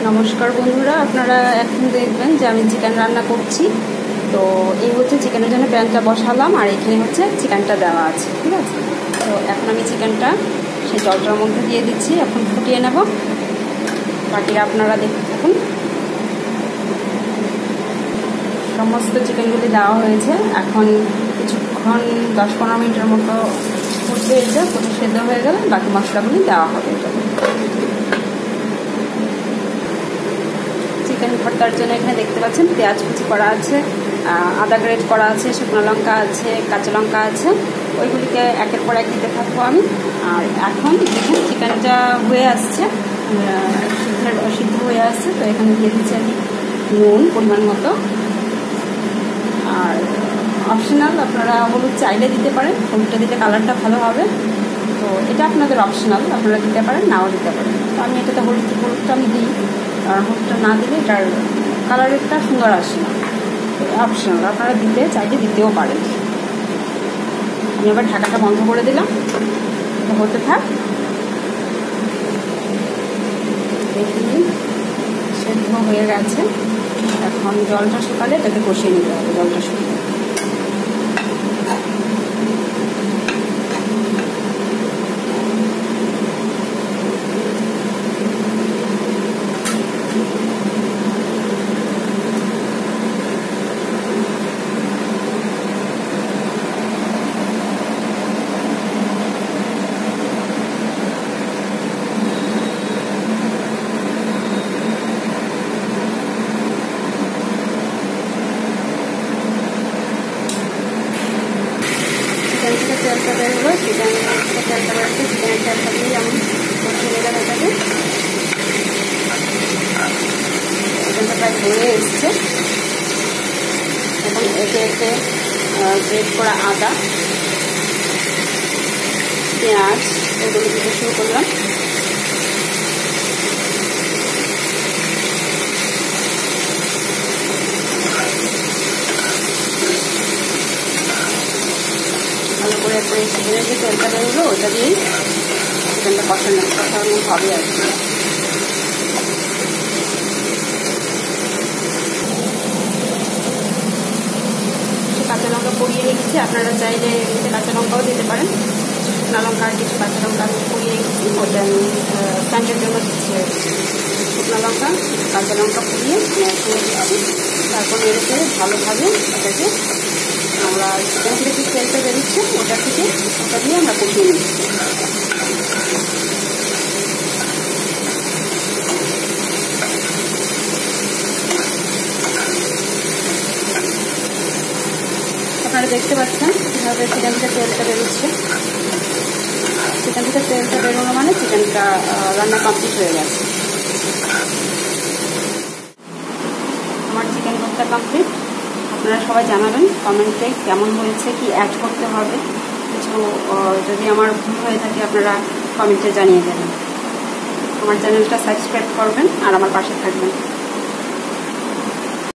নমস্কার বন্ধুরা, আপনারা এখন দেখবেন যে আমি চিকেন রান্না করছি। তো এই হচ্ছে চিকেনের জন্য প্যানটা বসালাম, আর এখানে হচ্ছে চিকেনটা দেওয়া আছে, ঠিক আছে। তো এখন আমি চিকেনটা সেই জলটার মধ্যে দিয়ে দিচ্ছি, এখন ফুটিয়ে নেব। বাকিরা আপনারা দেখতে থাকুন। সমস্ত চিকেনগুলি দেওয়া হয়েছে, এখন কিছুক্ষণ 10-15 মিনিটের মতো ফুটবে। এটা ফুটে সেদ্ধ হয়ে গেলে বাকি মশলাগুলি দেওয়া হবে। চিকেন ভর্তার জন্য এখানে দেখতে পাচ্ছেন পেঁয়াজ কুচি করা আছে, আদা গ্রেট করা আছে, শুকনো লঙ্কা আছে, কাঁচা লঙ্কা আছে। ওইগুলিকে একের পর এক দিতে থাকবো আমি। আর এখন দেখুন চিকেনটা হয়ে আসছে, সিদ্ধ হয়ে আসছে। তো এখানে দিয়ে দিচ্ছি আমি নুন পরিমাণ মতো। আর অপশনাল, আপনারা হলুদ চাইলে দিতে পারেন, হলুদটা দিলে কালারটা ভালো হবে। তো এটা আপনাদের অপশনাল, আপনারা দিতে পারেন, নাও দিতে পারেন। তো আমি এটাতে হলুদটা আমি দিই, আর হলুদটা না দিলে এটার কালারটা সুন্দর আসে না। অপশনাল, আপনারা দিতে চাইলে দিতেও পারেন। আমি আবার ঢাকাটা বন্ধ করে দিলাম, এটা হতে থাক। দেখি সেদ্ধ হয়ে গেছে। এখন জলটা শুকালে এটাকে কষিয়ে নিতে হবে। জলটা শুকিয়ে তেলটা বের হলো, চিকেনের তেলটা বেরোচ্ছে। চিকেনের তেলটা দিয়ে আমি কষিয়ে নিলাম এটাকে। চিকেনটা প্রায় হয়ে এসছে। এবং একে একে গ্রেট করা আদা, পেঁয়াজ এগুলো দিতে শুরু করলাম। ভালো করে এরপরে চিকেনের যে তেলটা বেরোলো ওটা দিয়েই চিকেনটা কষানো হবে আর কি। কাঁচা লঙ্কা পরিয়ে রেখেছি, আপনারা চাইলে কাঁচা লঙ্কাও দিতে পারেন। শুকনো লঙ্কা আর কিছু কাঁচা লঙ্কা আমি পরিয়ে রেখেছি, ওটা আমি স্যান্ডের জন্য দিচ্ছি। শুকনো লঙ্কা কাঁচা লঙ্কা পুড়িয়ে একসঙ্গে দিচ্ছি। তারপর নেড়ে চেড়ে ভালোভাবে ওটাকে আমরা চিকেন থেকে যে তেলটা বেরোচ্ছে ওটা দিয়ে আমরা কষিয়ে নিচ্ছি। আপনারা দেখতে পাচ্ছেন কীভাবে চিকেন থেকে তেলটা বেরোচ্ছে। চিকেন থেকে তেলটা বেরোনো মানে চিকেনটা রান্না কমপ্লিট হয়ে গেছে। আমার চিকেন ভর্তা কমপ্লিট। আপনারা সবাই জানাবেন কমেন্টে কেমন হয়েছে, কি অ্যাড করতে হবে কিছু। যদি আমার ভুল হয়ে থাকে আপনারা কমেন্টে জানিয়ে দেবেন। আমার চ্যানেলটা সাবস্ক্রাইব করবেন আর আমার পাশে থাকবেন।